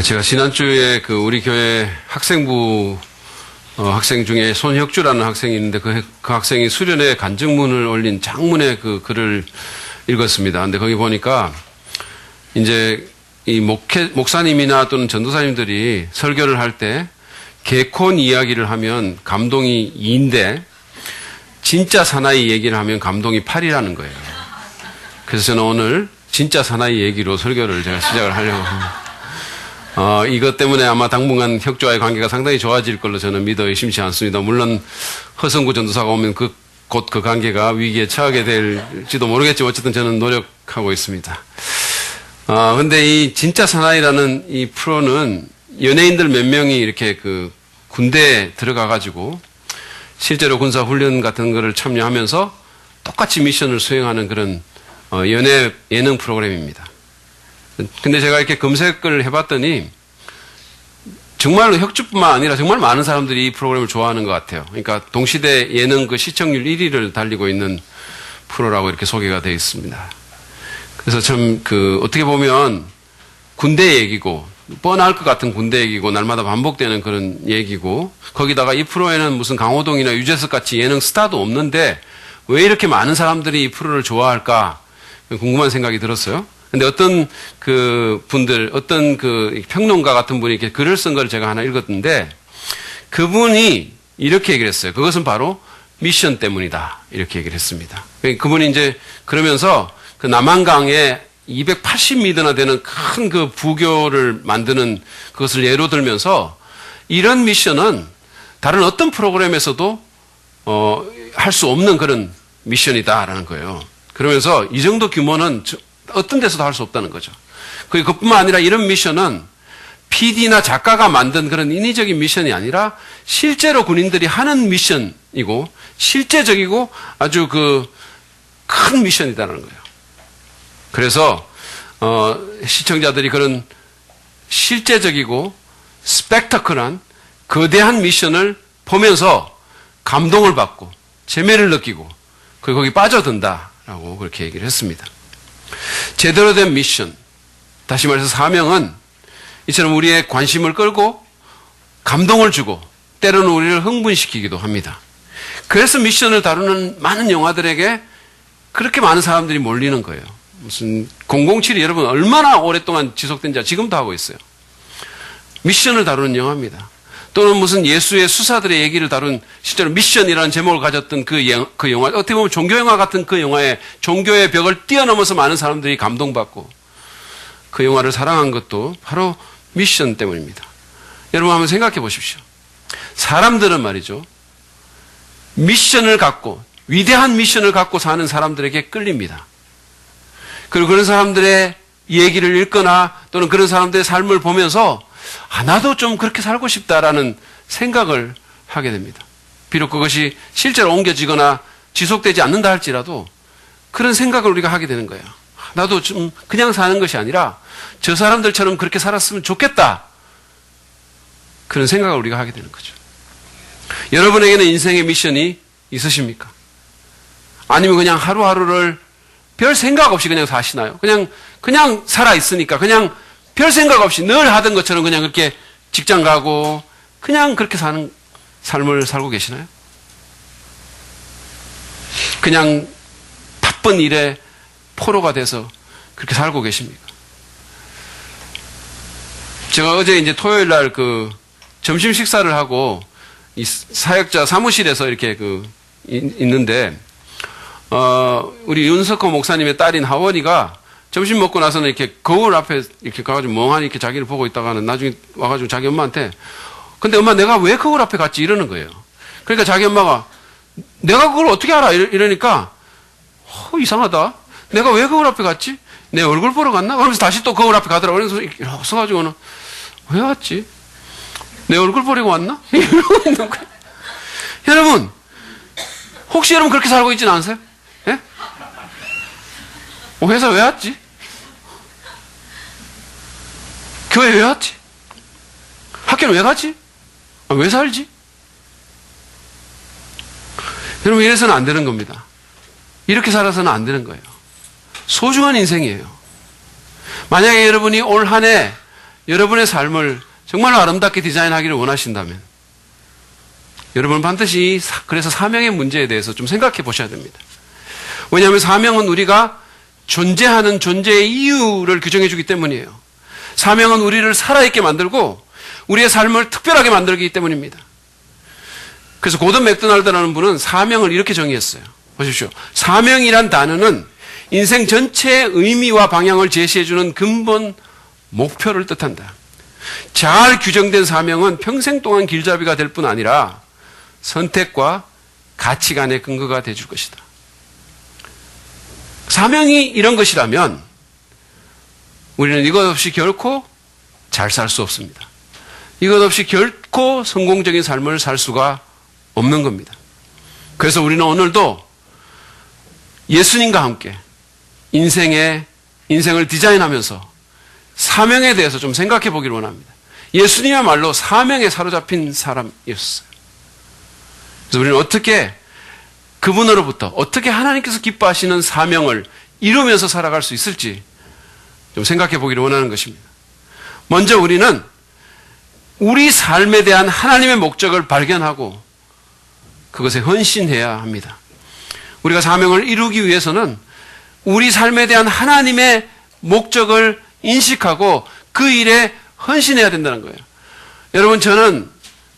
제가 지난주에 우리 교회 학생부 학생 중에 손혁주라는 학생이 있는데 그 학생이 수련회 간증문을 올린 장문의 그 글을 읽었습니다. 근데 거기 보니까 이제 이 목사님이나 또는 전도사님들이 설교를 할 때 개콘 이야기를 하면 감동이 2인데 진짜 사나이 얘기를 하면 감동이 8이라는 거예요. 그래서 저는 오늘 진짜 사나이 얘기로 설교를 제가 시작을 하려고 합니다. 이것 때문에 아마 당분간 혁주와의 관계가 상당히 좋아질 걸로 저는 믿어 의심치 않습니다. 물론 허성구 전도사가 오면 곧 그 관계가 위기에 처하게 될지도 모르겠지만 어쨌든 저는 노력하고 있습니다. 근데 이 진짜 사나이라는 이 프로는 연예인들 몇 명이 이렇게 군대에 들어가가지고 실제로 군사훈련 같은 거를 참여하면서 똑같이 미션을 수행하는 그런 예능 프로그램입니다. 근데 제가 이렇게 검색을 해봤더니 정말로 혁주뿐만 아니라 정말 많은 사람들이 이 프로그램을 좋아하는 것 같아요. 그러니까 동시대 예능 시청률 1위를 달리고 있는 프로라고 이렇게 소개가 되어 있습니다. 그래서 참 어떻게 보면 군대 얘기고 뻔할 것 같은 군대 얘기고 날마다 반복되는 그런 얘기고 거기다가 이 프로에는 무슨 강호동이나 유재석 같이 예능 스타도 없는데 왜 이렇게 많은 사람들이 이 프로를 좋아할까 궁금한 생각이 들었어요. 근데 어떤 어떤 평론가 같은 분이 이렇게 글을 쓴 걸 제가 하나 읽었는데 그분이 이렇게 얘기를 했어요. 그것은 바로 미션 때문이다. 이렇게 얘기를 했습니다. 그분이 이제 그러면서 남한강에 280m나 되는 큰 부교를 만드는 그것을 예로 들면서 이런 미션은 다른 어떤 프로그램에서도 할 수 없는 그런 미션이다라는 거예요. 그러면서 이 정도 규모는 어떤 데서도 할 수 없다는 거죠. 그뿐만 아니라 이런 미션은 PD나 작가가 만든 그런 인위적인 미션이 아니라 실제로 군인들이 하는 미션이고 실제적이고 아주 큰 미션이다라는 거예요. 그래서 시청자들이 그런 실제적이고 스펙터클한 거대한 미션을 보면서 감동을 받고 재미를 느끼고 그리고 거기 빠져든다라고 그렇게 얘기를 했습니다. 제대로 된 미션, 다시 말해서 사명은 이처럼 우리의 관심을 끌고 감동을 주고 때로는 우리를 흥분시키기도 합니다. 그래서 미션을 다루는 많은 영화들에게 그렇게 많은 사람들이 몰리는 거예요. 무슨 007이 여러분 얼마나 오랫동안 지속된지 지금도 하고 있어요. 미션을 다루는 영화입니다. 또는 무슨 예수의 수사들의 얘기를 다룬 실제로 미션이라는 제목을 가졌던 그 영화, 어떻게 보면 종교영화 같은 그 영화에 종교의 벽을 뛰어넘어서 많은 사람들이 감동받고 그 영화를 사랑한 것도 바로 미션 때문입니다. 여러분 한번 생각해 보십시오. 사람들은 말이죠. 미션을 갖고 위대한 미션을 갖고 사는 사람들에게 끌립니다. 그리고 그런 사람들의 얘기를 읽거나 또는 그런 사람들의 삶을 보면서 나도 좀 그렇게 살고 싶다라는 생각을 하게 됩니다. 비록 그것이 실제로 옮겨지거나 지속되지 않는다 할지라도 그런 생각을 우리가 하게 되는 거예요. 나도 좀 그냥 사는 것이 아니라 저 사람들처럼 그렇게 살았으면 좋겠다. 그런 생각을 우리가 하게 되는 거죠. 여러분에게는 인생의 미션이 있으십니까? 아니면 그냥 하루하루를 별 생각 없이 그냥 사시나요? 그냥 살아있으니까 그냥 별 생각 없이 늘 하던 것처럼 그냥 그렇게 직장 가고 그냥 그렇게 사는 삶을 살고 계시나요? 그냥 바쁜 일에 포로가 돼서 그렇게 살고 계십니까? 제가 어제 이제 토요일 날 점심 식사를 하고 이 사역자 사무실에서 이렇게 있는데 우리 윤석호 목사님의 딸인 하원이가 점심 먹고 나서는 이렇게 거울 앞에 이렇게 가가지고 멍하니 이렇게 자기를 보고 있다가는 나중에 와가지고 자기 엄마한테 근데 엄마 내가 왜 거울 앞에 갔지? 이러는 거예요. 그러니까 자기 엄마가 내가 그걸 어떻게 알아? 이러니까 이상하다. 내가 왜 거울 앞에 갔지? 내 얼굴 보러 갔나? 그러면서 다시 또 거울 앞에 가더라고. 그래서 이렇게 서가지고는 왜 왔지? 내 얼굴 보려고 왔나? 이러고 있는 거예요. 여러분 혹시 여러분 그렇게 살고 있지는 않으세요? 예? 회사 왜 왔지? 교회 왜 왔지? 학교는 왜 가지? 왜 살지? 여러분 이래서는 안 되는 겁니다. 이렇게 살아서는 안 되는 거예요. 소중한 인생이에요. 만약에 여러분이 올 한 해 여러분의 삶을 정말 아름답게 디자인하기를 원하신다면 여러분은 반드시 그래서 사명의 문제에 대해서 좀 생각해 보셔야 됩니다. 왜냐하면 사명은 우리가 존재하는 존재의 이유를 규정해 주기 때문이에요. 사명은 우리를 살아있게 만들고 우리의 삶을 특별하게 만들기 때문입니다. 그래서 고든 맥도날드라는 분은 사명을 이렇게 정의했어요. 보십시오. 사명이란 단어는 인생 전체의 의미와 방향을 제시해주는 근본 목표를 뜻한다. 잘 규정된 사명은 평생 동안 길잡이가 될 뿐 아니라 선택과 가치관의 근거가 되줄 것이다. 사명이 이런 것이라면 우리는 이것 없이 결코 잘 살 수 없습니다. 이것 없이 결코 성공적인 삶을 살 수가 없는 겁니다. 그래서 우리는 오늘도 예수님과 함께 인생을 디자인하면서 사명에 대해서 좀 생각해 보기를 원합니다. 예수님이야말로 사명에 사로잡힌 사람이었어요. 그래서 우리는 어떻게 그분으로부터 어떻게 하나님께서 기뻐하시는 사명을 이루면서 살아갈 수 있을지 좀 생각해 보기를 원하는 것입니다. 먼저 우리는 우리 삶에 대한 하나님의 목적을 발견하고 그것에 헌신해야 합니다. 우리가 사명을 이루기 위해서는 우리 삶에 대한 하나님의 목적을 인식하고 그 일에 헌신해야 된다는 거예요. 여러분, 저는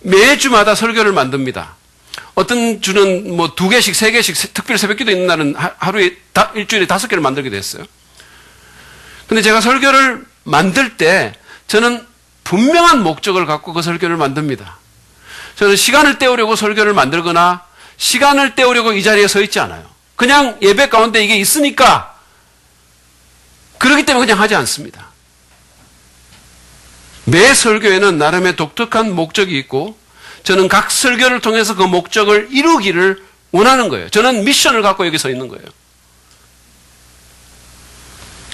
매주마다 설교를 만듭니다. 어떤 주는 뭐 2개씩, 3개씩, 특별 새벽기도 있는 날은 하루에, 일주일에 5개를 만들기도 했어요. 근데 제가 설교를 만들 때 저는 분명한 목적을 갖고 그 설교를 만듭니다. 저는 시간을 때우려고 설교를 만들거나 시간을 때우려고 이 자리에 서 있지 않아요. 그냥 예배 가운데 이게 있으니까 그렇기 때문에 그냥 하지 않습니다. 매 설교에는 나름의 독특한 목적이 있고 저는 각 설교를 통해서 그 목적을 이루기를 원하는 거예요. 저는 미션을 갖고 여기 서 있는 거예요.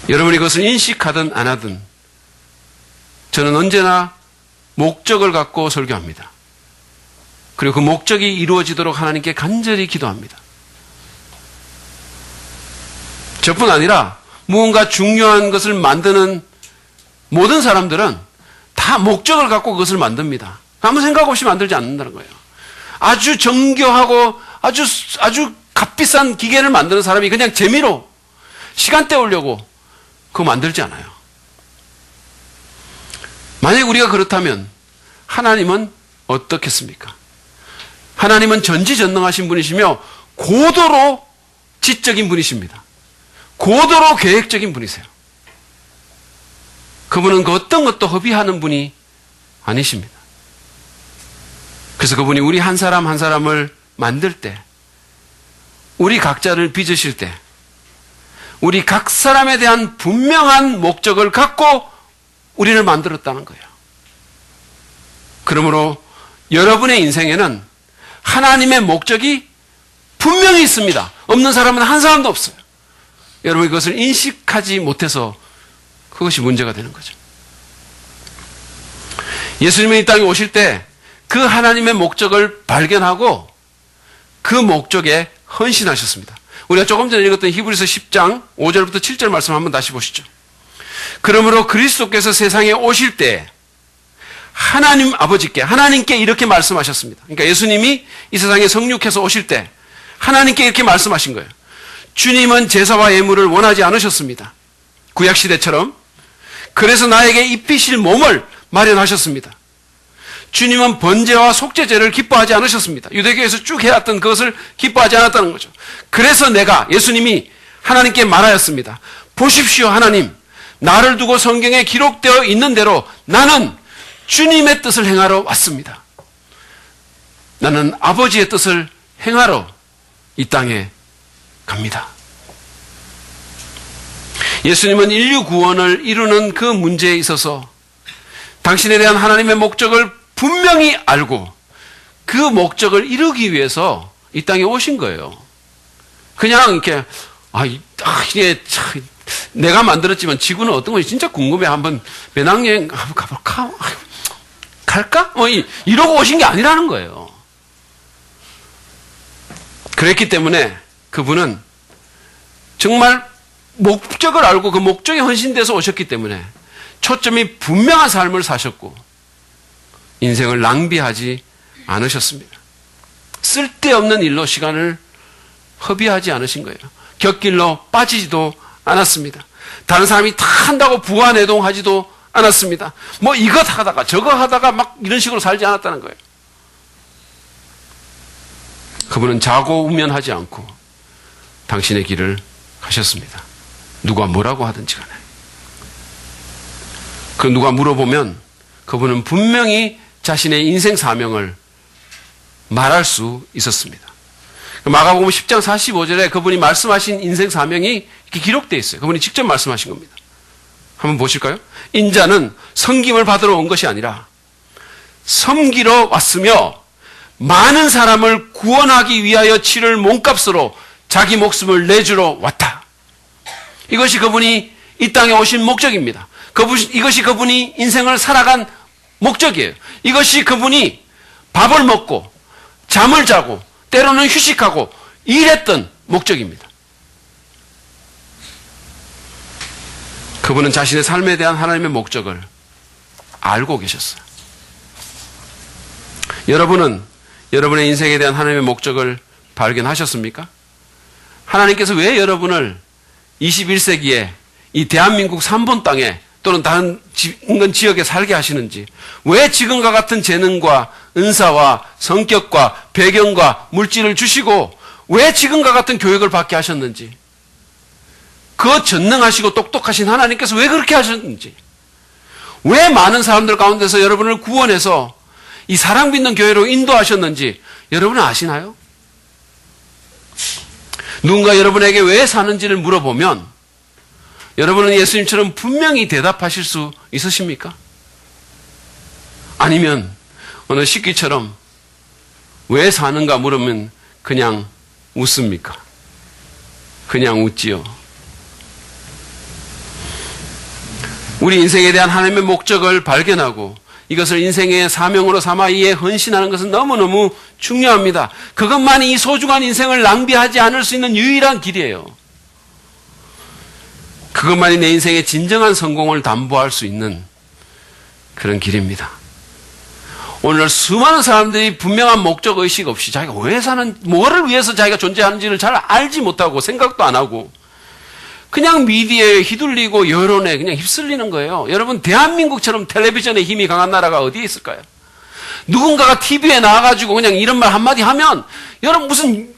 여러분이 그것을 인식하든 안 하든 저는 언제나 목적을 갖고 설교합니다. 그리고 그 목적이 이루어지도록 하나님께 간절히 기도합니다. 저뿐 아니라 무언가 중요한 것을 만드는 모든 사람들은 다 목적을 갖고 그것을 만듭니다. 아무 생각 없이 만들지 않는다는 거예요. 아주 정교하고 아주 값비싼 기계를 만드는 사람이 그냥 재미로 시간 때우려고 그거 만들지 않아요. 만약 우리가 그렇다면 하나님은 어떻겠습니까? 하나님은 전지전능하신 분이시며 고도로 지적인 분이십니다. 고도로 계획적인 분이세요. 그분은 그 어떤 것도 허비하는 분이 아니십니다. 그래서 그분이 우리 한 사람 한 사람을 만들 때, 우리 각자를 빚으실 때, 우리 각 사람에 대한 분명한 목적을 갖고 우리를 만들었다는 거예요. 그러므로 여러분의 인생에는 하나님의 목적이 분명히 있습니다. 없는 사람은 한 사람도 없어요. 여러분이 그것을 인식하지 못해서 그것이 문제가 되는 거죠. 예수님이 이 땅에 오실 때 그 하나님의 목적을 발견하고 그 목적에 헌신하셨습니다. 우리가 조금 전에 읽었던 히브리서 10장 5절부터 7절 말씀 한번 다시 보시죠. 그러므로 그리스도께서 세상에 오실 때 하나님 아버지께, 하나님께 이렇게 말씀하셨습니다. 그러니까 예수님이 이 세상에 성육해서 오실 때 하나님께 이렇게 말씀하신 거예요. 주님은 제사와 예물을 원하지 않으셨습니다. 구약시대처럼. 그래서 나에게 입히실 몸을 마련하셨습니다. 주님은 번제와 속죄제를 기뻐하지 않으셨습니다. 유대교에서 쭉 해왔던 그것을 기뻐하지 않았다는 거죠. 그래서 내가, 예수님이 하나님께 말하였습니다. 보십시오, 하나님. 나를 두고 성경에 기록되어 있는 대로 나는 주님의 뜻을 행하러 왔습니다. 나는 아버지의 뜻을 행하러 이 땅에 갑니다. 예수님은 인류 구원을 이루는 그 문제에 있어서 당신에 대한 하나님의 목적을 분명히 알고 그 목적을 이루기 위해서 이 땅에 오신 거예요. 그냥 이렇게 이게 내가 만들었지만 지구는 어떤 건지 진짜 궁금해. 한번 배낭여행 한번 가볼까? 갈까? 이러고 오신 게 아니라는 거예요. 그랬기 때문에 그분은 정말 목적을 알고 그 목적에 헌신돼서 오셨기 때문에 초점이 분명한 삶을 사셨고 인생을 낭비하지 않으셨습니다. 쓸데없는 일로 시간을 허비하지 않으신 거예요. 곁길로 빠지지도 않았습니다. 다른 사람이 다 한다고 부안해동하지도 않았습니다. 뭐 이것 하다가 저거 하다가 막 이런 식으로 살지 않았다는 거예요. 그분은 자고우면하지 않고 당신의 길을 가셨습니다. 누가 뭐라고 하든지 간에. 그 누가 물어보면 그분은 분명히 자신의 인생 사명을 말할 수 있었습니다. 마가복음 10장 45절에 그분이 말씀하신 인생 사명이 이렇게 기록되어 있어요. 그분이 직접 말씀하신 겁니다. 한번 보실까요? 인자는 섬김을 받으러 온 것이 아니라 섬기러 왔으며 많은 사람을 구원하기 위하여 치를 몸값으로 자기 목숨을 내주러 왔다. 이것이 그분이 이 땅에 오신 목적입니다. 이것이 그분이 인생을 살아간 목적이에요. 이것이 그분이 밥을 먹고 잠을 자고 때로는 휴식하고 일했던 목적입니다. 그분은 자신의 삶에 대한 하나님의 목적을 알고 계셨어요. 여러분은 여러분의 인생에 대한 하나님의 목적을 발견하셨습니까? 하나님께서 왜 여러분을 21세기에 이 대한민국 3번 땅에 또는 다른 인근 지역에 살게 하시는지, 왜 지금과 같은 재능과 은사와 성격과 배경과 물질을 주시고 왜 지금과 같은 교육을 받게 하셨는지, 그 전능하시고 똑똑하신 하나님께서 왜 그렇게 하셨는지, 왜 많은 사람들 가운데서 여러분을 구원해서 이 사랑 빚는 교회로 인도하셨는지 여러분은 아시나요? 누군가 여러분에게 왜 사는지를 물어보면 여러분은 예수님처럼 분명히 대답하실 수 있으십니까? 아니면 어느 식기처럼 왜 사는가 물으면 그냥 웃습니까? 그냥 웃지요. 우리 인생에 대한 하나님의 목적을 발견하고 이것을 인생의 사명으로 삼아 이에 헌신하는 것은 너무너무 중요합니다. 그것만이 이 소중한 인생을 낭비하지 않을 수 있는 유일한 길이에요. 그것만이 내 인생의 진정한 성공을 담보할 수 있는 그런 길입니다. 오늘 수많은 사람들이 분명한 목적 의식 없이 자기가 왜 사는, 뭐를 위해서 자기가 존재하는지를 잘 알지 못하고 생각도 안 하고 그냥 미디어에 휘둘리고 여론에 그냥 휩쓸리는 거예요. 여러분, 대한민국처럼 텔레비전의 힘이 강한 나라가 어디에 있을까요? 누군가가 TV에 나와가지고 그냥 이런 말 한마디 하면 여러분 무슨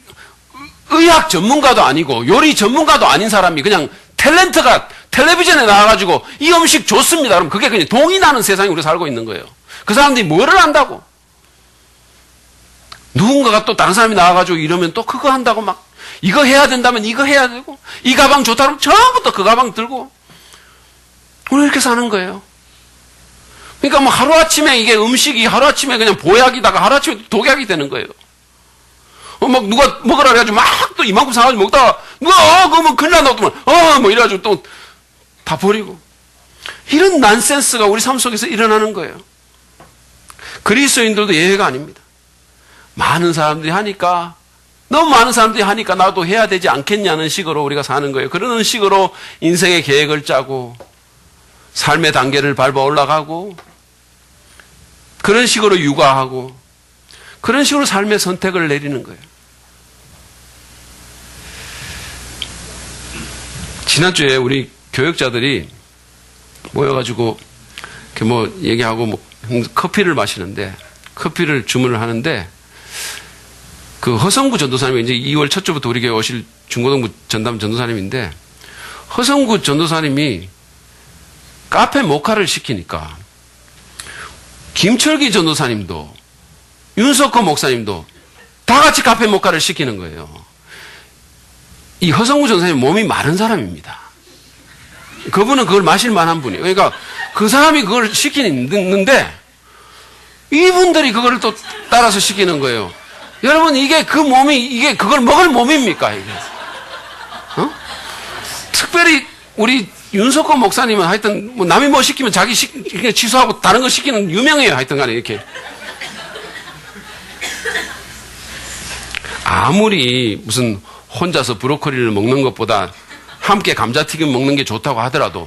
의학 전문가도 아니고 요리 전문가도 아닌 사람이 그냥 탤런트가 텔레비전에 나와가지고 이 음식 좋습니다. 그럼 그게 그냥 동의 나는 세상에 우리가 살고 있는 거예요. 그 사람들이 뭐를 안다고? 누군가가 또 다른 사람이 나와가지고 이러면 또 그거 한다고 막 이거 해야 된다면 이거 해야 되고 이 가방 좋다 그러면 처음부터 그 가방 들고 오늘 이렇게 사는 거예요. 그러니까 뭐 하루아침에 이게 음식이 하루아침에 그냥 보약이다가 하루아침에 독약이 되는 거예요. 막 누가 먹으라 그래가지고 막 또 이만큼 사가지고 먹다가 누가 그거 뭐 큰일 난다고 뭐 이래가지고 또 다 버리고 이런 난센스가 우리 삶 속에서 일어나는 거예요. 그리스도인들도 예외가 아닙니다. 많은 사람들이 하니까 너무 많은 사람들이 하니까 나도 해야 되지 않겠냐는 식으로 우리가 사는 거예요. 그러는 식으로 인생의 계획을 짜고 삶의 단계를 밟아 올라가고 그런 식으로 육아하고 그런 식으로 삶의 선택을 내리는 거예요. 지난주에 우리 교역자들이 모여가지고 이렇게 뭐 얘기하고 뭐 커피를 마시는데 커피를 주문을 하는데 그 허성구 전도사님이 이제 2월 첫 주부터 우리 교회 오실 중고등부 전담 전도사님인데 허성구 전도사님이 카페 모카를 시키니까 김철기 전도사님도 윤석호 목사님도 다 같이 카페 모카를 시키는 거예요. 이 허성구 전도사님 몸이 마른 사람입니다. 그분은 그걸 마실 만한 분이에요. 그러니까 그 사람이 그걸 시키는데 이분들이 그걸 또 따라서 시키는 거예요. 여러분, 이게 그 몸이, 이게 그걸 먹을 몸입니까, 이게? 특별히 우리 윤석호 목사님은 하여튼 뭐 남이 뭐 시키면 자기 취소하고 다른 거 시키는 유명해요. 하여튼 간에 이렇게. 아무리 무슨 혼자서 브로콜리를 먹는 것보다 함께 감자튀김 먹는 게 좋다고 하더라도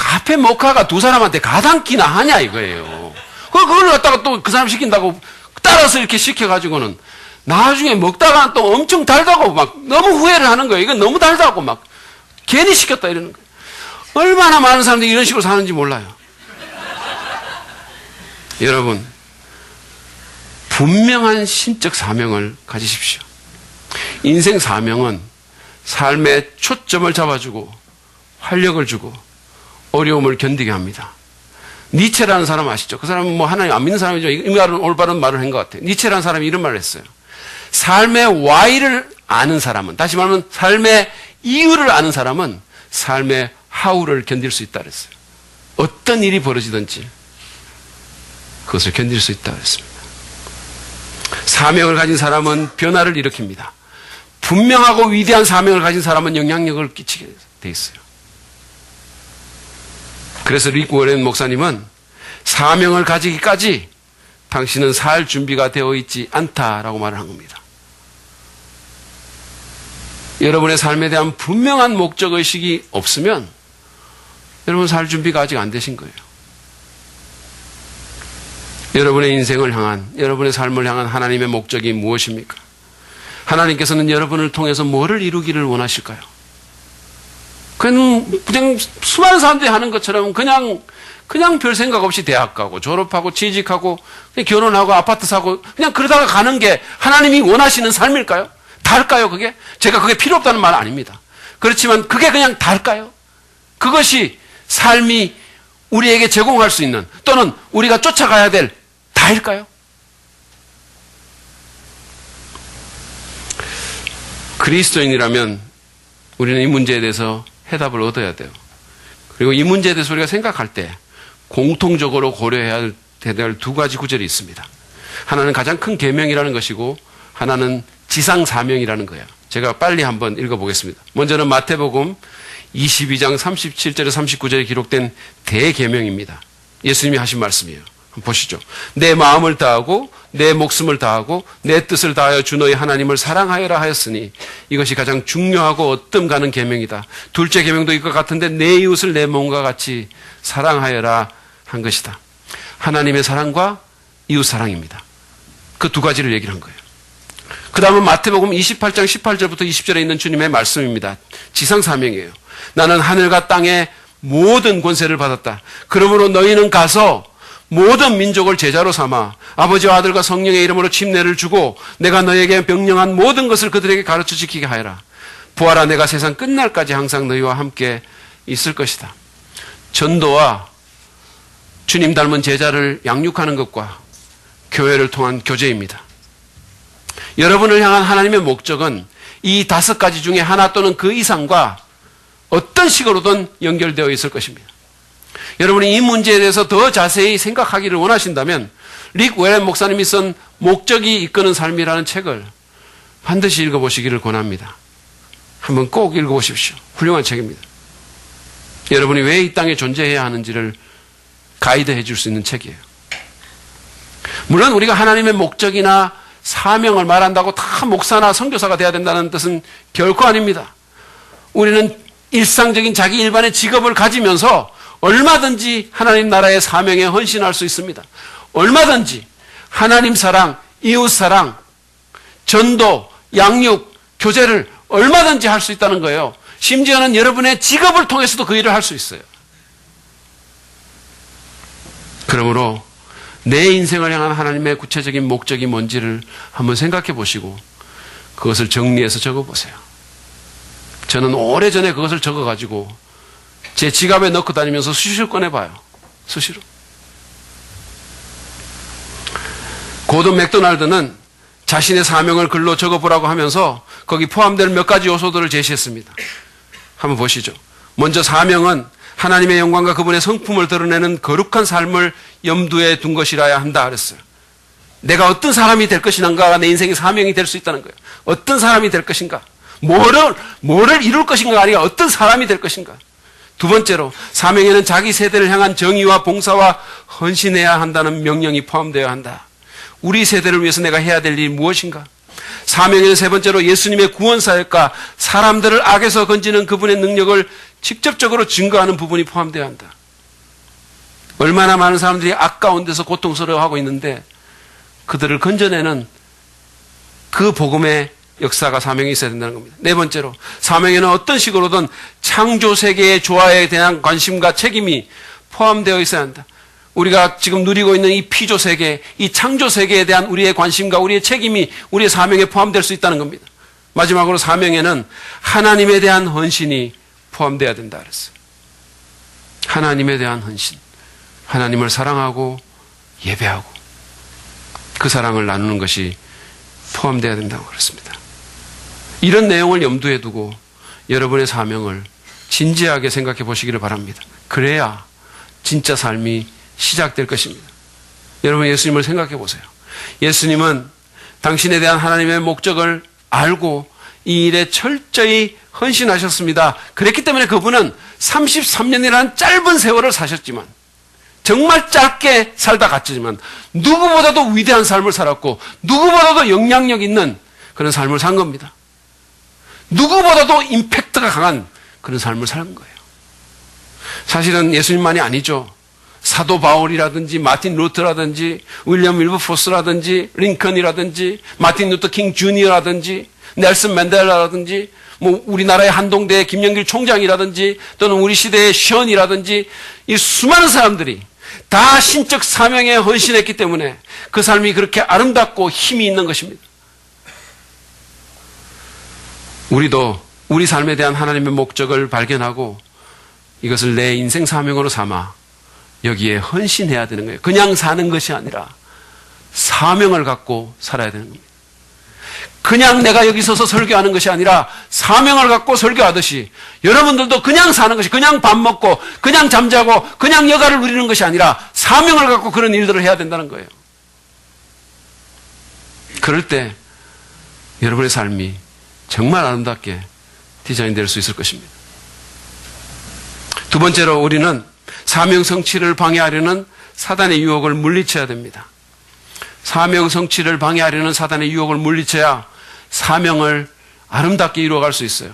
카페 모카가 두 사람한테 가당키나 하냐 이거예요. 그걸 갖다가 또 그 사람 시킨다고 따라서 이렇게 시켜가지고는 나중에 먹다가 또 엄청 달다고 막 너무 후회를 하는 거예요. 이건 너무 달다고 막 괜히 시켰다 이러는 거예요. 얼마나 많은 사람들이 이런 식으로 사는지 몰라요. 여러분, 분명한 신적 사명을 가지십시오. 인생 사명은 삶의 초점을 잡아주고 활력을 주고 어려움을 견디게 합니다. 니체라는 사람 아시죠? 그 사람은 뭐 하나님 안 믿는 사람이죠. 이 말은 올바른 말을 한 것 같아요. 니체라는 사람이 이런 말을 했어요. 삶의 Y를 아는 사람은, 다시 말하면 삶의 이유를 아는 사람은 삶의 How를 견딜 수 있다 그랬어요. 어떤 일이 벌어지든지 그것을 견딜 수 있다 그랬습니다. 사명을 가진 사람은 변화를 일으킵니다. 분명하고 위대한 사명을 가진 사람은 영향력을 끼치게 돼 있어요. 그래서 릭 워렌 목사님은 사명을 가지기까지 당신은 살 준비가 되어 있지 않다라고 말을 한 겁니다. 여러분의 삶에 대한 분명한 목적의식이 없으면 여러분 살 준비가 아직 안 되신 거예요. 여러분의 인생을 향한, 여러분의 삶을 향한 하나님의 목적이 무엇입니까? 하나님께서는 여러분을 통해서 뭐를 이루기를 원하실까요? 그냥 수많은 사람들이 하는 것처럼 그냥 별 생각 없이 대학 가고 졸업하고 취직하고 그냥 결혼하고 아파트 사고 그냥 그러다가 가는 게 하나님이 원하시는 삶일까요? 다일까요 그게? 제가 그게 필요 없다는 말은 아닙니다. 그렇지만 그게 그냥 다일까요? 그것이 삶이 우리에게 제공할 수 있는 또는 우리가 쫓아가야 될 다일까요? 그리스도인이라면 우리는 이 문제에 대해서 해답을 얻어야 돼요. 그리고 이 문제에 대해서 우리가 생각할 때 공통적으로 고려해야 될 두 가지 구절이 있습니다. 하나는 가장 큰 계명이라는 것이고 하나는 지상 사명이라는 거예요. 제가 빨리 한번 읽어보겠습니다. 먼저는 마태복음 22장 37절에 39절에 기록된 대계명입니다. 예수님이 하신 말씀이에요. 한번 보시죠. 내 마음을 다하고 내 목숨을 다하고 내 뜻을 다하여 주 너희 하나님을 사랑하여라 하였으니 이것이 가장 중요하고 얻음 가는 계명이다. 둘째 계명도 이것 같은데 내 이웃을 내 몸과 같이 사랑하여라 한 것이다. 하나님의 사랑과 이웃 사랑입니다. 그 두 가지를 얘기를 한 거예요. 그 다음은 마태복음 28장 18절부터 20절에 있는 주님의 말씀입니다. 지상 사명이에요. 나는 하늘과 땅의 모든 권세를 받았다. 그러므로 너희는 가서 모든 민족을 제자로 삼아 아버지와 아들과 성령의 이름으로 침례를 주고 내가 너에게 명령한 모든 것을 그들에게 가르쳐 지키게 하여라. 부활아 내가 세상 끝날까지 항상 너희와 함께 있을 것이다. 전도와 주님 닮은 제자를 양육하는 것과 교회를 통한 교제입니다. 여러분을 향한 하나님의 목적은 이 5가지 중에 하나 또는 그 이상과 어떤 식으로든 연결되어 있을 것입니다. 여러분이 이 문제에 대해서 더 자세히 생각하기를 원하신다면 릭 워렌 목사님이 쓴 목적이 이끄는 삶이라는 책을 반드시 읽어보시기를 권합니다. 한번 꼭 읽어보십시오. 훌륭한 책입니다. 여러분이 왜 이 땅에 존재해야 하는지를 가이드해 줄 수 있는 책이에요. 물론 우리가 하나님의 목적이나 사명을 말한다고 다 목사나 선교사가 돼야 된다는 뜻은 결코 아닙니다. 우리는 일상적인 자기 일반의 직업을 가지면서 얼마든지 하나님 나라의 사명에 헌신할 수 있습니다. 얼마든지 하나님 사랑, 이웃 사랑, 전도, 양육, 교제를 얼마든지 할 수 있다는 거예요. 심지어는 여러분의 직업을 통해서도 그 일을 할 수 있어요. 그러므로 내 인생을 향한 하나님의 구체적인 목적이 뭔지를 한번 생각해 보시고 그것을 정리해서 적어보세요. 저는 오래전에 그것을 적어가지고 제 지갑에 넣고 다니면서 수시로 꺼내봐요. 수시로. 고든 맥도날드는 자신의 사명을 글로 적어보라고 하면서 거기 포함될 몇 가지 요소들을 제시했습니다. 한번 보시죠. 먼저 사명은 하나님의 영광과 그분의 성품을 드러내는 거룩한 삶을 염두에 둔 것이라야 한다 그랬어요. 내가 어떤 사람이 될 것인가가 내 인생의 사명이 될 수 있다는 거예요. 어떤 사람이 될 것인가. 뭐를 이룰 것인가가 아니라 어떤 사람이 될 것인가. 두 번째로 사명에는 자기 세대를 향한 정의와 봉사와 헌신해야 한다는 명령이 포함되어야 한다. 우리 세대를 위해서 내가 해야 될 일이 무엇인가. 사명에는 세 번째로 예수님의 구원사역과 사람들을 악에서 건지는 그분의 능력을 직접적으로 증거하는 부분이 포함되어야 한다. 얼마나 많은 사람들이 악 가운데서 고통스러워하고 있는데 그들을 건져내는 그 복음의 역사가 사명이 있어야 된다는 겁니다. 네 번째로, 사명에는 어떤 식으로든 창조 세계의 조화에 대한 관심과 책임이 포함되어 있어야 한다. 우리가 지금 누리고 있는 이 피조 세계, 이 창조 세계에 대한 우리의 관심과 우리의 책임이 우리의 사명에 포함될 수 있다는 겁니다. 마지막으로 사명에는 하나님에 대한 헌신이 포함되어야 된다 그랬어요. 하나님에 대한 헌신. 하나님을 사랑하고 예배하고 그 사랑을 나누는 것이 포함되어야 된다고 그랬습니다. 이런 내용을 염두에 두고 여러분의 사명을 진지하게 생각해 보시기를 바랍니다. 그래야 진짜 삶이 시작될 것입니다. 여러분, 예수님을 생각해 보세요. 예수님은 당신에 대한 하나님의 목적을 알고 이 일에 철저히 헌신하셨습니다. 그랬기 때문에 그분은 33년이라는 짧은 세월을 사셨지만, 정말 짧게 살다 갔지만 누구보다도 위대한 삶을 살았고 누구보다도 영향력 있는 그런 삶을 산 겁니다. 누구보다도 임팩트가 강한 그런 삶을 산 거예요. 사실은 예수님만이 아니죠. 사도 바울이라든지 마틴 루터라든지 윌리엄 윌버포스라든지 링컨이라든지 마틴 루터 킹 주니어라든지 넬슨 맨델라라든지 뭐 우리나라의 한동대 김영길 총장이라든지 또는 우리 시대의 션이라든지 이 수많은 사람들이 다 신적 사명에 헌신했기 때문에 그 삶이 그렇게 아름답고 힘이 있는 것입니다. 우리도 우리 삶에 대한 하나님의 목적을 발견하고 이것을 내 인생 사명으로 삼아 여기에 헌신해야 되는 거예요. 그냥 사는 것이 아니라 사명을 갖고 살아야 되는 겁니다. 그냥 내가 여기 서서 설교하는 것이 아니라 사명을 갖고 설교하듯이 여러분들도 그냥 사는 것이, 그냥 밥 먹고 그냥 잠자고 그냥 여가를 누리는 것이 아니라 사명을 갖고 그런 일들을 해야 된다는 거예요. 그럴 때 여러분의 삶이 정말 아름답게 디자인될 수 있을 것입니다. 두 번째로, 우리는 사명 성취를 방해하려는 사단의 유혹을 물리쳐야 됩니다. 사명 성취를 방해하려는 사단의 유혹을 물리쳐야 사명을 아름답게 이루어갈 수 있어요.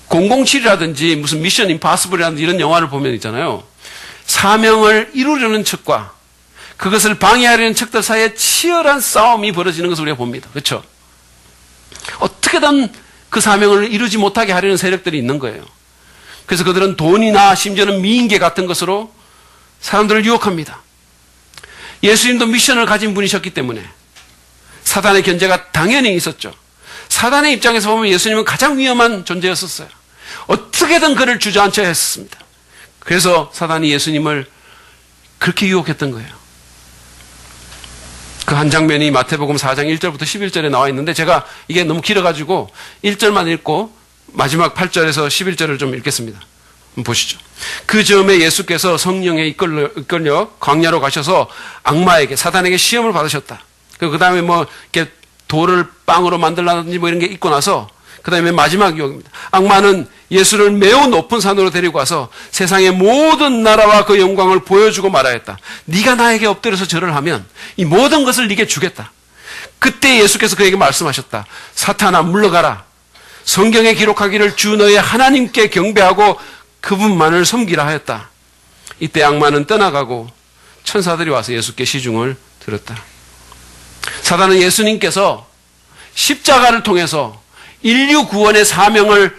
007이라든지 무슨 미션 임파서블이라든지 이런 영화를 보면 있잖아요. 사명을 이루려는 척과 그것을 방해하려는 척들 사이에 치열한 싸움이 벌어지는 것을 우리가 봅니다. 그렇죠? 어떻게든 그 사명을 이루지 못하게 하려는 세력들이 있는 거예요. 그래서 그들은 돈이나 심지어는 미인계 같은 것으로 사람들을 유혹합니다. 예수님도 미션을 가진 분이셨기 때문에 사단의 견제가 당연히 있었죠. 사단의 입장에서 보면 예수님은 가장 위험한 존재였었어요. 어떻게든 그를 주저앉혀야 했습니다. 그래서 사단이 예수님을 그렇게 유혹했던 거예요. 그 한 장면이 마태복음 4장 1절부터 11절에 나와 있는데 제가 이게 너무 길어가지고 1절만 읽고 마지막 8절에서 11절을 좀 읽겠습니다. 한번 보시죠. 그 즈음에 예수께서 성령에 이끌려 광야로 가셔서 악마에게, 사단에게 시험을 받으셨다. 그 다음에 뭐 이렇게 돌을 빵으로 만들라든지 뭐 이런 게 있고 나서 그 다음에 마지막 유혹입니다. 악마는 예수를 매우 높은 산으로 데리고 와서 세상의 모든 나라와 그 영광을 보여주고 말하였다. 네가 나에게 엎드려서 절을 하면 이 모든 것을 네게 주겠다. 그때 예수께서 그에게 말씀하셨다. 사탄아, 물러가라. 성경에 기록하기를 주 너의 하나님께 경배하고 그분만을 섬기라 하였다. 이때 악마는 떠나가고 천사들이 와서 예수께 시중을 들었다. 사단은 예수님께서 십자가를 통해서 인류 구원의 사명을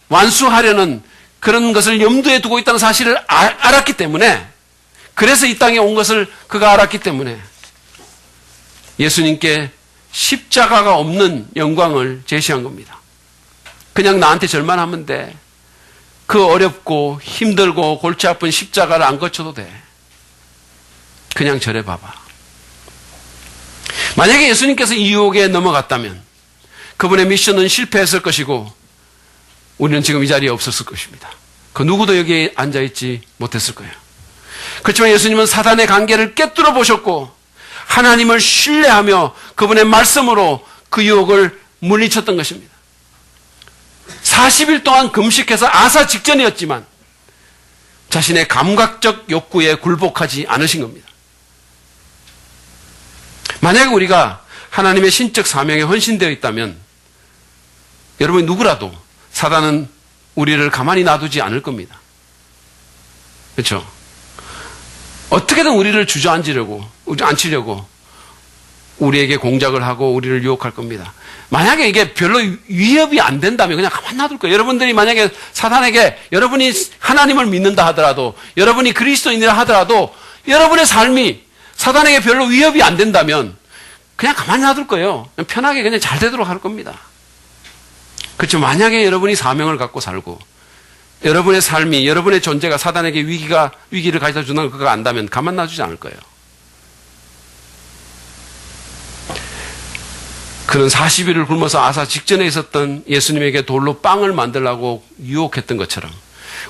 완수하려는 그런 것을 염두에 두고 있다는 사실을 알았기 때문에, 그래서 이 땅에 온 것을 그가 알았기 때문에 예수님께 십자가가 없는 영광을 제시한 겁니다. 그냥 나한테 절만 하면 돼. 그 어렵고 힘들고 골치 아픈 십자가를 안 거쳐도 돼. 그냥 절해봐봐. 만약에 예수님께서 이 유혹에 넘어갔다면 그분의 미션은 실패했을 것이고 우리는 지금 이 자리에 없었을 것입니다. 그 누구도 여기에 앉아있지 못했을 거예요. 그렇지만 예수님은 사단의 관계를 깨뚫어 보셨고 하나님을 신뢰하며 그분의 말씀으로 그 유혹을 물리쳤던 것입니다. 40일 동안 금식해서 아사 직전이었지만 자신의 감각적 욕구에 굴복하지 않으신 겁니다. 만약에 우리가 하나님의 신적 사명에 헌신되어 있다면 여러분이 누구라도 사단은 우리를 가만히 놔두지 않을 겁니다. 그렇죠? 어떻게든 우리를 주저앉히려고 우리에게 공작을 하고 우리를 유혹할 겁니다. 만약에 이게 별로 위협이 안 된다면 그냥 가만 놔둘 거예요. 여러분들이 만약에 사탄에게 여러분이 하나님을 믿는다 하더라도, 여러분이 그리스도인이라 하더라도 여러분의 삶이 사탄에게 별로 위협이 안 된다면 그냥 가만히 놔둘 거예요. 그냥 편하게 그냥 잘 되도록 할 겁니다. 그렇죠. 만약에 여러분이 사명을 갖고 살고 여러분의 삶이, 여러분의 존재가 사탄에게 위기를 가져다 주는 걸 그가 안다면 가만 놔주지 않을 거예요. 그는 40일을 굶어서 아사 직전에 있었던 예수님에게 돌로 빵을 만들라고 유혹했던 것처럼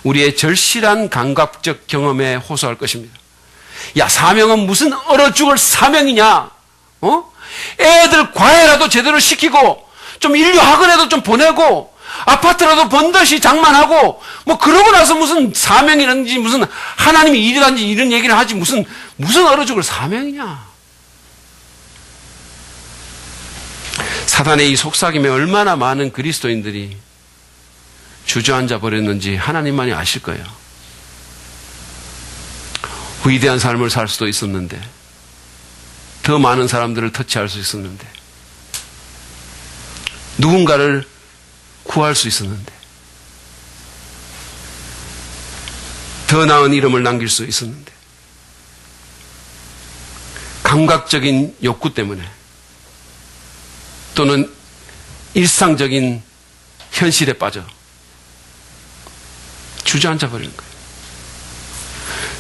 우리의 절실한 감각적 경험에 호소할 것입니다. 야, 사명은 무슨 얼어 죽을 사명이냐? 애들 과외라도 제대로 시키고 좀 인류 학원에도 좀 보내고 아파트라도 번듯이 장만하고 뭐 그러고 나서 무슨 사명이라든지 무슨 하나님이 일이라든지 이런 얘기를 하지 무슨 얼어 죽을 사명이냐? 사단의 이 속삭임에 얼마나 많은 그리스도인들이 주저앉아 버렸는지 하나님만이 아실 거예요. 위대한 삶을 살 수도 있었는데, 더 많은 사람들을 터치할 수 있었는데, 누군가를 구할 수 있었는데, 더 나은 이름을 남길 수 있었는데, 감각적인 욕구 때문에 또는 일상적인 현실에 빠져 주저앉아 버리는 거예요.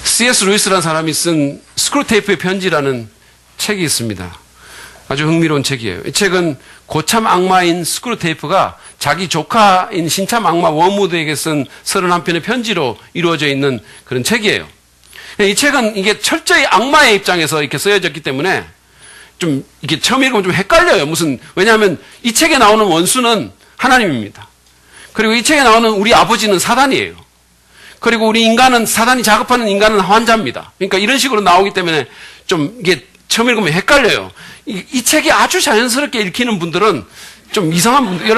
C.S. 루이스라는 사람이 쓴 스크루테이프의 편지라는 책이 있습니다. 아주 흥미로운 책이에요. 이 책은 고참 악마인 스크루테이프가 자기 조카인 신참 악마 워무드에게 쓴 31편의 편지로 이루어져 있는 그런 책이에요. 이 책은 이게 철저히 악마의 입장에서 이렇게 쓰여졌기 때문에 좀 이렇게 처음 읽으면 좀 헷갈려요. 왜냐하면 이 책에 나오는 원수는 하나님입니다. 그리고 이 책에 나오는 우리 아버지는 사단이에요. 그리고 우리 인간은, 사단이 작업하는 인간은 환자입니다. 그러니까 이런 식으로 나오기 때문에 좀 이게 처음 읽으면 헷갈려요. 이 책이 아주 자연스럽게 읽히는 분들은 좀 이상한 분들,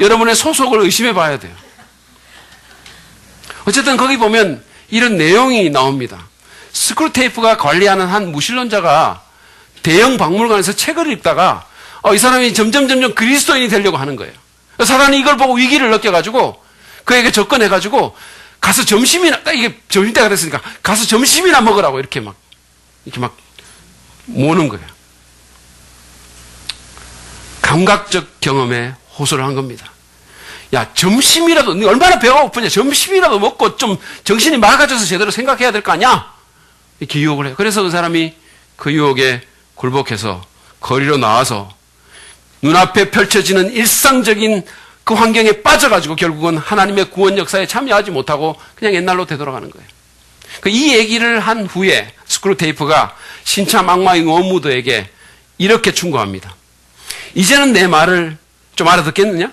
여러분의 소속을 의심해 봐야 돼요. 어쨌든 거기 보면 이런 내용이 나옵니다. 스크루테이프가 관리하는 한 무신론자가 대형 박물관에서 책을 읽다가 이 사람이 점점 그리스도인이 되려고 하는 거예요. 사단이 이걸 보고 위기를 느껴가지고 그에게 접근해가지고 가서 이게 점심때가 됐으니까 가서 점심이나 먹으라고 이렇게 막 모는 거예요. 감각적 경험에 호소를 한 겁니다. 야, 점심이라도, 너 얼마나 배가 고프냐? 점심이라도 먹고 좀 정신이 맑아져서 제대로 생각해야 될 거 아니야? 이렇게 유혹을 해요. 그래서 그 사람이 그 유혹에 굴복해서 거리로 나와서 눈앞에 펼쳐지는 일상적인 그 환경에 빠져가지고 결국은 하나님의 구원 역사에 참여하지 못하고 그냥 옛날로 되돌아가는 거예요. 이 얘기를 한 후에 스크루테이프가 신참 악마인 워무드에게 이렇게 충고합니다. 이제는 내 말을 좀 알아듣겠느냐?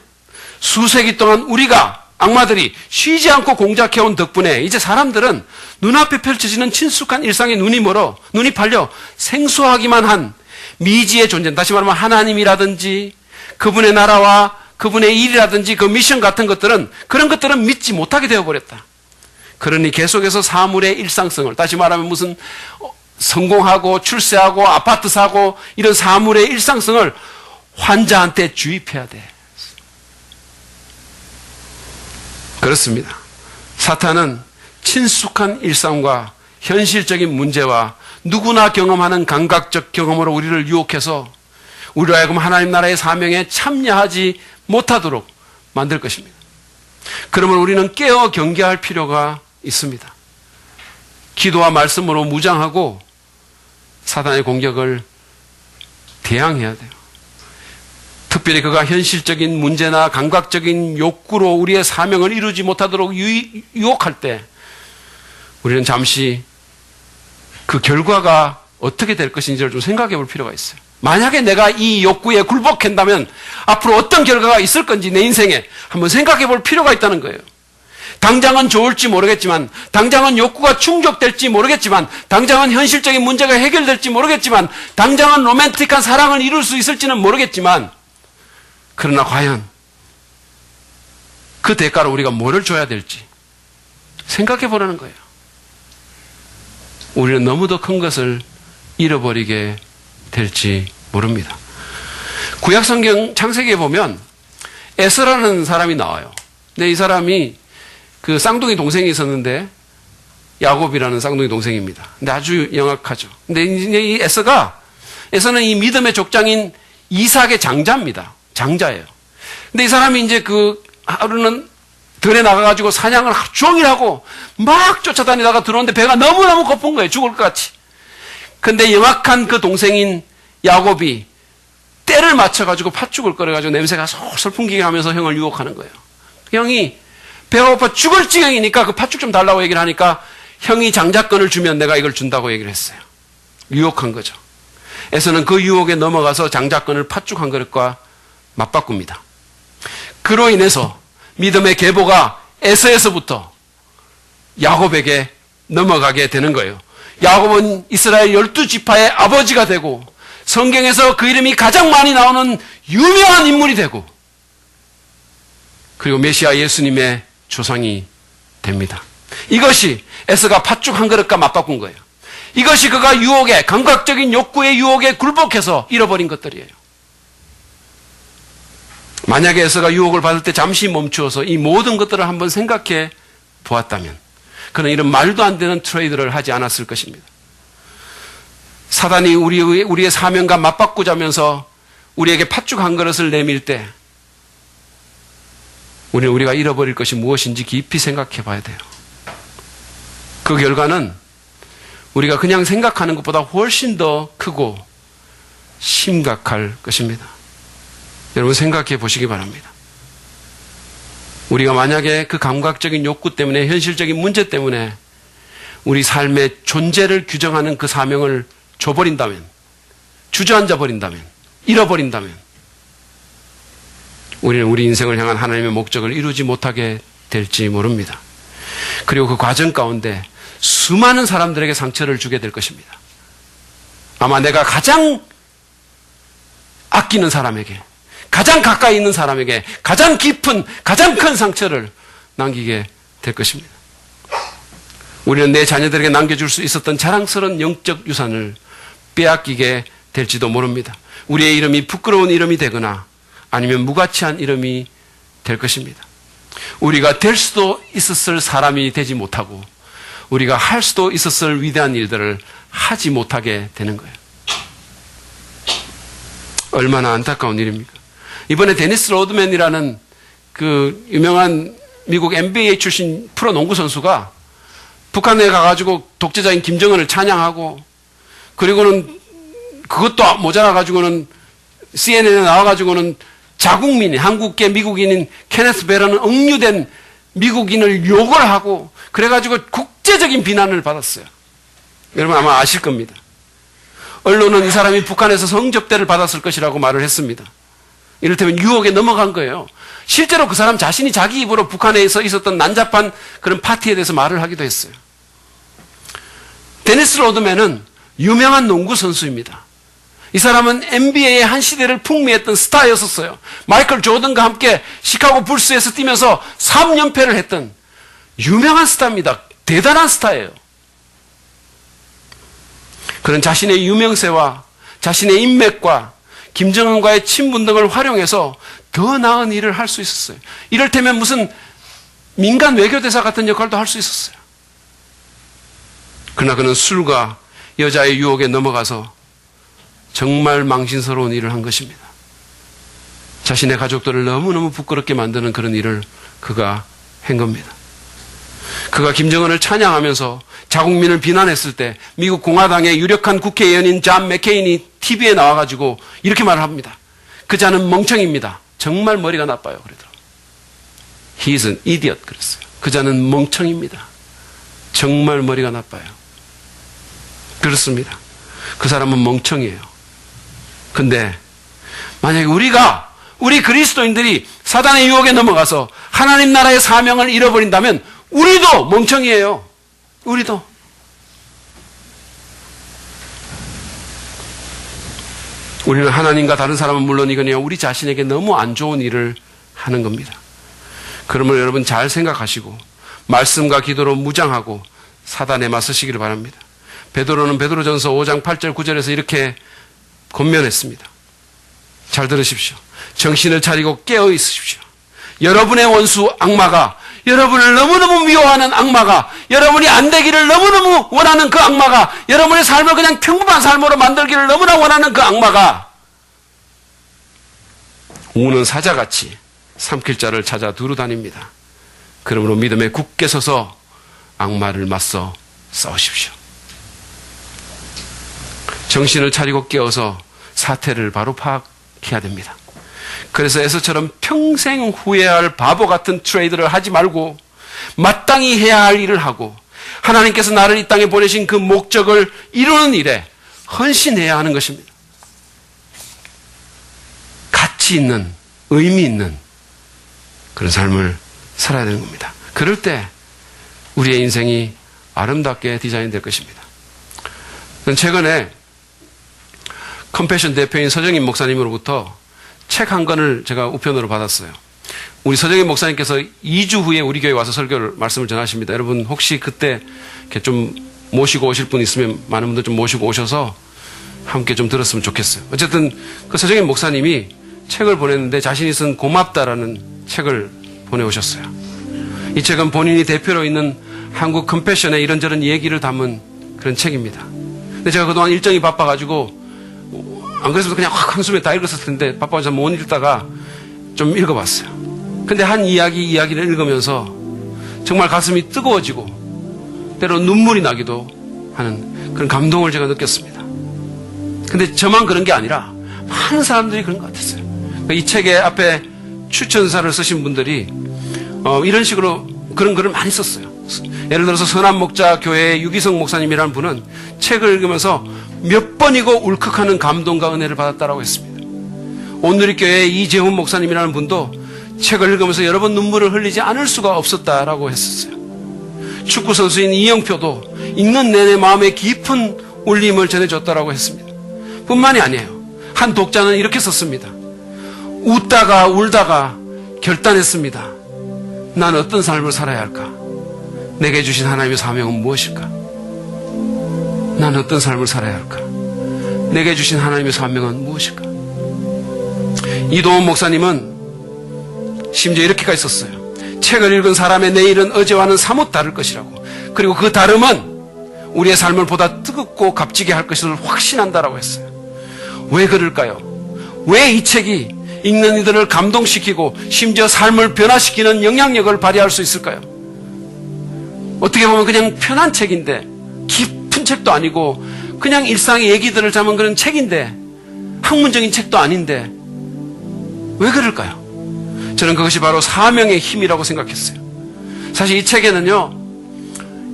수세기 동안 우리가 악마들이 쉬지 않고 공작해온 덕분에 이제 사람들은 눈앞에 펼쳐지는 친숙한 일상에 눈이 팔려 생소하기만 한 미지의 존재, 다시 말하면 하나님이라든지 그분의 나라와 그분의 일이라든지 그 미션 같은 것들은, 그런 것들은 믿지 못하게 되어버렸다. 그러니 계속해서 사물의 일상성을, 다시 말하면 무슨 성공하고 출세하고 아파트 사고 이런 사물의 일상성을 환자한테 주입해야 돼. 그렇습니다. 사탄은 친숙한 일상과 현실적인 문제와 누구나 경험하는 감각적 경험으로 우리를 유혹해서 우리로 하여금 하나님 나라의 사명에 참여하지 못하도록 만들 것입니다. 그러면 우리는 깨어 경계할 필요가 있습니다. 기도와 말씀으로 무장하고 사탄의 공격을 대항해야 돼요. 특별히 그가 현실적인 문제나 감각적인 욕구로 우리의 사명을 이루지 못하도록 유혹할 때 우리는 잠시 그 결과가 어떻게 될 것인지를 좀 생각해 볼 필요가 있어요. 만약에 내가 이 욕구에 굴복한다면 앞으로 어떤 결과가 있을 건지 내 인생에 한번 생각해 볼 필요가 있다는 거예요. 당장은 좋을지 모르겠지만, 당장은 욕구가 충족될지 모르겠지만, 당장은 현실적인 문제가 해결될지 모르겠지만, 당장은 로맨틱한 사랑을 이룰 수 있을지는 모르겠지만, 그러나 과연 그 대가로 우리가 뭐를 줘야 될지 생각해 보라는 거예요. 우리는 너무도 큰 것을 잃어버리게 될지 모릅니다. 구약성경 창세기에 보면 에서라는 사람이 나와요. 근데 이 사람이 그 쌍둥이 동생이 있었는데 야곱이라는 쌍둥이 동생입니다. 근데 아주 영악하죠. 근데 이 에서는 이 믿음의 족장인 이삭의 장자입니다. 장자예요. 근데 이 사람이 이제 그 하루는 들에 나가가지고 사냥을 하루 종일 하고 막 쫓아다니다가 들어오는데 배가 너무너무 고픈 거예요. 죽을 것 같이. 근데 영악한 그 동생인 야곱이 때를 맞춰가지고 팥죽을 끓여가지고 냄새가 솔솔 풍기게 하면서 형을 유혹하는 거예요. 형이 배가 고파 죽을 지경이니까 그 팥죽 좀 달라고 얘기를 하니까 형이 장자권을 주면 내가 이걸 준다고 얘기를 했어요. 유혹한 거죠. 에서는 그 유혹에 넘어가서 장자권을 팥죽 한 그릇과 맞바꿉니다. 그로 인해서 믿음의 계보가 에서에서부터 야곱에게 넘어가게 되는 거예요. 야곱은 이스라엘 12지파의 아버지가 되고 성경에서 그 이름이 가장 많이 나오는 유명한 인물이 되고 그리고 메시아 예수님의 조상이 됩니다. 이것이 에서가 팥죽 한 그릇과 맞바꾼 거예요. 이것이 그가 유혹에, 감각적인 욕구의 유혹에 굴복해서 잃어버린 것들이에요. 만약에 에서가 유혹을 받을 때 잠시 멈추어서 이 모든 것들을 한번 생각해 보았다면 그는 이런 말도 안 되는 트레이드를 하지 않았을 것입니다. 사단이 우리의 사명과 맞바꾸자면서 우리에게 팥죽 한 그릇을 내밀 때 우리가 잃어버릴 것이 무엇인지 깊이 생각해 봐야 돼요. 그 결과는 우리가 그냥 생각하는 것보다 훨씬 더 크고 심각할 것입니다. 여러분 생각해 보시기 바랍니다. 우리가 만약에 그 감각적인 욕구 때문에 현실적인 문제 때문에 우리 삶의 존재를 규정하는 그 사명을 줘버린다면, 주저앉아 버린다면, 잃어버린다면 우리는 우리 인생을 향한 하나님의 목적을 이루지 못하게 될지 모릅니다. 그리고 그 과정 가운데 수많은 사람들에게 상처를 주게 될 것입니다. 아마 내가 가장 아끼는 사람에게, 가장 가까이 있는 사람에게 가장 깊은, 가장 큰 상처를 남기게 될 것입니다. 우리는 내 자녀들에게 남겨줄 수 있었던 자랑스러운 영적 유산을 빼앗기게 될지도 모릅니다. 우리의 이름이 부끄러운 이름이 되거나 아니면 무가치한 이름이 될 것입니다. 우리가 될 수도 있었을 사람이 되지 못하고 우리가 할 수도 있었을 위대한 일들을 하지 못하게 되는 거예요. 얼마나 안타까운 일입니까? 이번에 데니스 로드맨이라는 그 유명한 미국 NBA 출신 프로 농구 선수가 북한에 가가지고 독재자인 김정은을 찬양하고 그리고는 그것도 모자라가지고는 CNN에 나와가지고는 자국민이, 한국계 미국인인 케네스 베러는 억류된 미국인을 욕을 하고 그래가지고 국제적인 비난을 받았어요. 여러분 아마 아실 겁니다. 언론은 이 사람이 북한에서 성접대를 받았을 것이라고 말을 했습니다. 이를테면 유혹에 넘어간 거예요. 실제로 그 사람 자신이 자기 입으로 북한에서 있었던 난잡한 그런 파티에 대해서 말을 하기도 했어요. 데니스 로드맨은 유명한 농구 선수입니다. 이 사람은 NBA의 한 시대를 풍미했던 스타였었어요. 마이클 조던과 함께 시카고 불스에서 뛰면서 3연패를 했던 유명한 스타입니다. 대단한 스타예요. 그는 자신의 유명세와 자신의 인맥과 김정은과의 친분 등을 활용해서 더 나은 일을 할 수 있었어요. 이를테면 무슨 민간 외교대사 같은 역할도 할 수 있었어요. 그러나 그는 술과 여자의 유혹에 넘어가서 정말 망신스러운 일을 한 것입니다. 자신의 가족들을 너무너무 부끄럽게 만드는 그런 일을 그가 한 겁니다. 그가 김정은을 찬양하면서 자국민을 비난했을 때 미국 공화당의 유력한 국회의원인 존 맥케인이 TV에 나와가지고 이렇게 말을 합니다. 그 자는 멍청입니다. 정말 머리가 나빠요. 그러더라고요. He is an idiot 그랬어요. 그 자는 멍청입니다. 정말 머리가 나빠요. 그렇습니다. 그 사람은 멍청이에요. 근데 만약에 우리 그리스도인들이 사단의 유혹에 넘어가서 하나님 나라의 사명을 잃어버린다면 우리도 멍청이에요. 우리도. 우리는 하나님과 다른 사람은 물론이거니와 우리 자신에게 너무 안 좋은 일을 하는 겁니다. 그러면 여러분 잘 생각하시고 말씀과 기도로 무장하고 사단에 맞서시기를 바랍니다. 베드로는 베드로전서 5장 8절 9절에서 이렇게 권면했습니다. 잘 들으십시오. 정신을 차리고 깨어 있으십시오. 여러분의 원수 악마가, 여러분을 너무너무 미워하는 악마가, 여러분이 안 되기를 너무너무 원하는 그 악마가, 여러분의 삶을 그냥 평범한 삶으로 만들기를 너무나 원하는 그 악마가 우는 사자같이 삼킬 자를 찾아 두루 다닙니다. 그러므로 믿음에 굳게 서서 악마를 맞서 싸우십시오. 정신을 차리고 깨어서 사태를 바로 파악해야 됩니다. 그래서 에서처럼 평생 후회할 바보 같은 트레이드를 하지 말고 마땅히 해야 할 일을 하고 하나님께서 나를 이 땅에 보내신 그 목적을 이루는 일에 헌신해야 하는 것입니다. 가치 있는, 의미 있는 그런 삶을 살아야 되는 겁니다. 그럴 때 우리의 인생이 아름답게 디자인될 것입니다. 최근에 컴패션 대표인 서정인 목사님으로부터 책 한 권을 제가 우편으로 받았어요. 우리 서정인 목사님께서 2주 후에 우리 교회에 와서 설교를 말씀을 전하십니다. 여러분 혹시 그때 이렇게 좀 모시고 오실 분 있으면 많은 분들 좀 모시고 오셔서 함께 좀 들었으면 좋겠어요. 어쨌든 그 서정인 목사님이 책을 보냈는데 자신이 쓴 고맙다라는 책을 보내오셨어요. 이 책은 본인이 대표로 있는 한국 컴패션의 이런저런 얘기를 담은 그런 책입니다. 근데 제가 그동안 일정이 바빠가지고 안 그랬으면 그냥 확 한숨에 다 읽었을 텐데 바빠서 못 읽다가 좀 읽어봤어요. 근데 한 이야기를 읽으면서 정말 가슴이 뜨거워지고 때로 눈물이 나기도 하는 그런 감동을 제가 느꼈습니다. 근데 저만 그런 게 아니라 많은 사람들이 그런 것 같았어요. 이 책의 앞에 추천사를 쓰신 분들이 이런 식으로 그런 글을 많이 썼어요. 예를 들어서 선한목자교회의 유기성 목사님이라는 분은 책을 읽으면서 몇 번이고 울컥하는 감동과 은혜를 받았다라고 했습니다. 온누리교회의 이재훈 목사님이라는 분도 책을 읽으면서 여러 번 눈물을 흘리지 않을 수가 없었다라고 했었어요. 축구선수인 이영표도 읽는 내내 마음에 깊은 울림을 전해줬다라고 했습니다. 뿐만이 아니에요. 한 독자는 이렇게 썼습니다. 웃다가 울다가 결단했습니다. 난 어떤 삶을 살아야 할까? 내게 주신 하나님의 사명은 무엇일까? 난 어떤 삶을 살아야 할까? 내게 주신 하나님의 사명은 무엇일까? 이동원 목사님은 심지어 이렇게까지 썼어요. 책을 읽은 사람의 내일은 어제와는 사뭇 다를 것이라고. 그리고 그 다름은 우리의 삶을 보다 뜨겁고 값지게 할 것을 확신한다라고 했어요. 왜 그럴까요? 왜 이 책이 읽는 이들을 감동시키고 심지어 삶을 변화시키는 영향력을 발휘할 수 있을까요? 어떻게 보면 그냥 편한 책인데 깊은 책도 아니고 그냥 일상의 얘기들을 담은 그런 책인데 학문적인 책도 아닌데 왜 그럴까요? 저는 그것이 바로 사명의 힘이라고 생각했어요. 사실 이 책에는요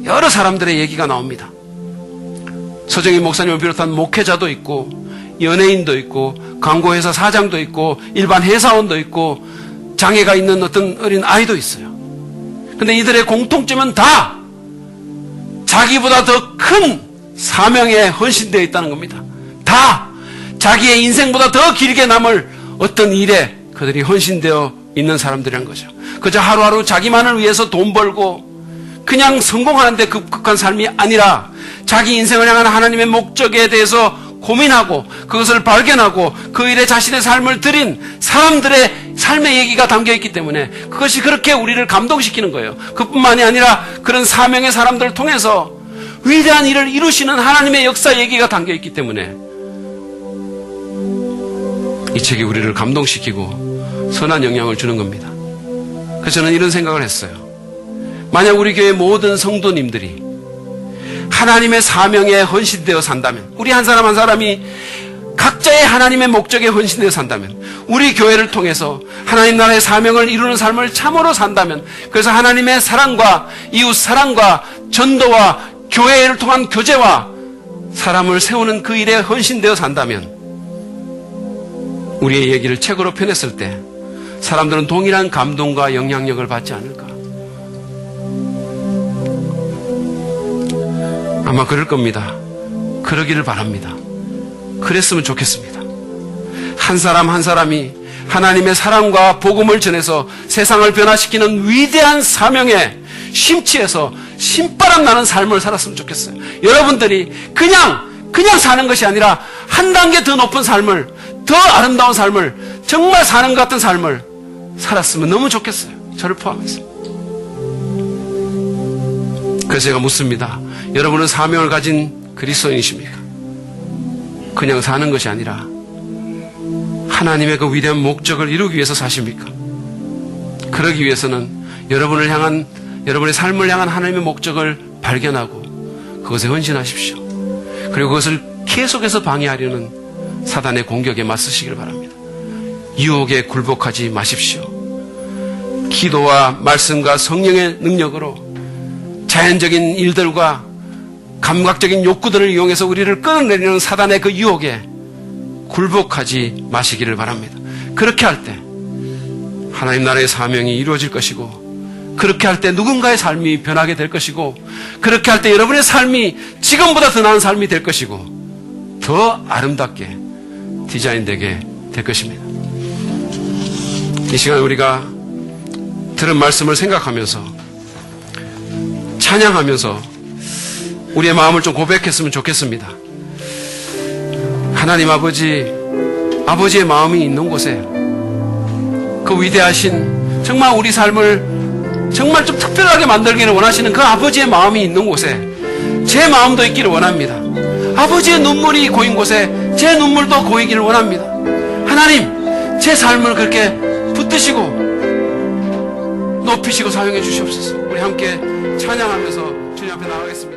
여러 사람들의 얘기가 나옵니다. 서정인 목사님을 비롯한 목회자도 있고 연예인도 있고 광고회사 사장도 있고 일반 회사원도 있고 장애가 있는 어떤 어린 아이도 있어요. 근데 이들의 공통점은 다 자기보다 더 큰 사명에 헌신되어 있다는 겁니다. 다 자기의 인생보다 더 길게 남을 어떤 일에 그들이 헌신되어 있는 사람들이란 거죠. 그저 하루하루 자기만을 위해서 돈 벌고 그냥 성공하는 데 급급한 삶이 아니라 자기 인생을 향한 하나님의 목적에 대해서 고민하고 그것을 발견하고 그 일에 자신의 삶을 드린 사람들의 삶의 얘기가 담겨있기 때문에 그것이 그렇게 우리를 감동시키는 거예요. 그뿐만이 아니라 그런 사명의 사람들을 통해서 위대한 일을 이루시는 하나님의 역사 얘기가 담겨있기 때문에 이 책이 우리를 감동시키고 선한 영향을 주는 겁니다. 그래서 저는 이런 생각을 했어요. 만약 우리 교회 모든 성도님들이 하나님의 사명에 헌신되어 산다면, 우리 한 사람 한 사람이 각자의 하나님의 목적에 헌신되어 산다면, 우리 교회를 통해서 하나님 나라의 사명을 이루는 삶을 참으로 산다면, 그래서 하나님의 사랑과 이웃 사랑과 전도와 교회를 통한 교제와 사람을 세우는 그 일에 헌신되어 산다면 우리의 얘기를 책으로 펴냈을 때 사람들은 동일한 감동과 영향력을 받지 않을까? 아마 그럴 겁니다. 그러기를 바랍니다. 그랬으면 좋겠습니다. 한 사람 한 사람이 하나님의 사랑과 복음을 전해서 세상을 변화시키는 위대한 사명에 심취해서 신바람 나는 삶을 살았으면 좋겠어요. 여러분들이 그냥 사는 것이 아니라 한 단계 더 높은 삶을, 더 아름다운 삶을, 정말 사는 것 같은 삶을 살았으면 너무 좋겠어요. 저를 포함해서. 그래서 제가 묻습니다. 여러분은 사명을 가진 그리스도인이십니까? 그냥 사는 것이 아니라 하나님의 그 위대한 목적을 이루기 위해서 사십니까? 그러기 위해서는 여러분을 향한, 여러분의 삶을 향한 하나님의 목적을 발견하고 그것에 헌신하십시오. 그리고 그것을 계속해서 방해하려는 사단의 공격에 맞서시길 바랍니다. 유혹에 굴복하지 마십시오. 기도와 말씀과 성령의 능력으로 자연적인 일들과 감각적인 욕구들을 이용해서 우리를 끌어내리는 사단의 그 유혹에 굴복하지 마시기를 바랍니다. 그렇게 할 때 하나님 나라의 사명이 이루어질 것이고, 그렇게 할 때 누군가의 삶이 변하게 될 것이고, 그렇게 할 때 여러분의 삶이 지금보다 더 나은 삶이 될 것이고, 더 아름답게 디자인되게 될 것입니다. 이 시간 우리가 들은 말씀을 생각하면서, 찬양하면서 우리의 마음을 좀 고백했으면 좋겠습니다. 하나님 아버지의 마음이 있는 곳에 그 위대하신, 정말 우리 삶을 정말 좀 특별하게 만들기를 원하시는 그 아버지의 마음이 있는 곳에 제 마음도 있기를 원합니다. 아버지의 눈물이 고인 곳에 제 눈물도 고이기를 원합니다. 하나님, 제 삶을 그렇게 붙드시고 높이시고 사용해 주시옵소서. 우리 함께 찬양하면서 주님 앞에 나가겠습니다.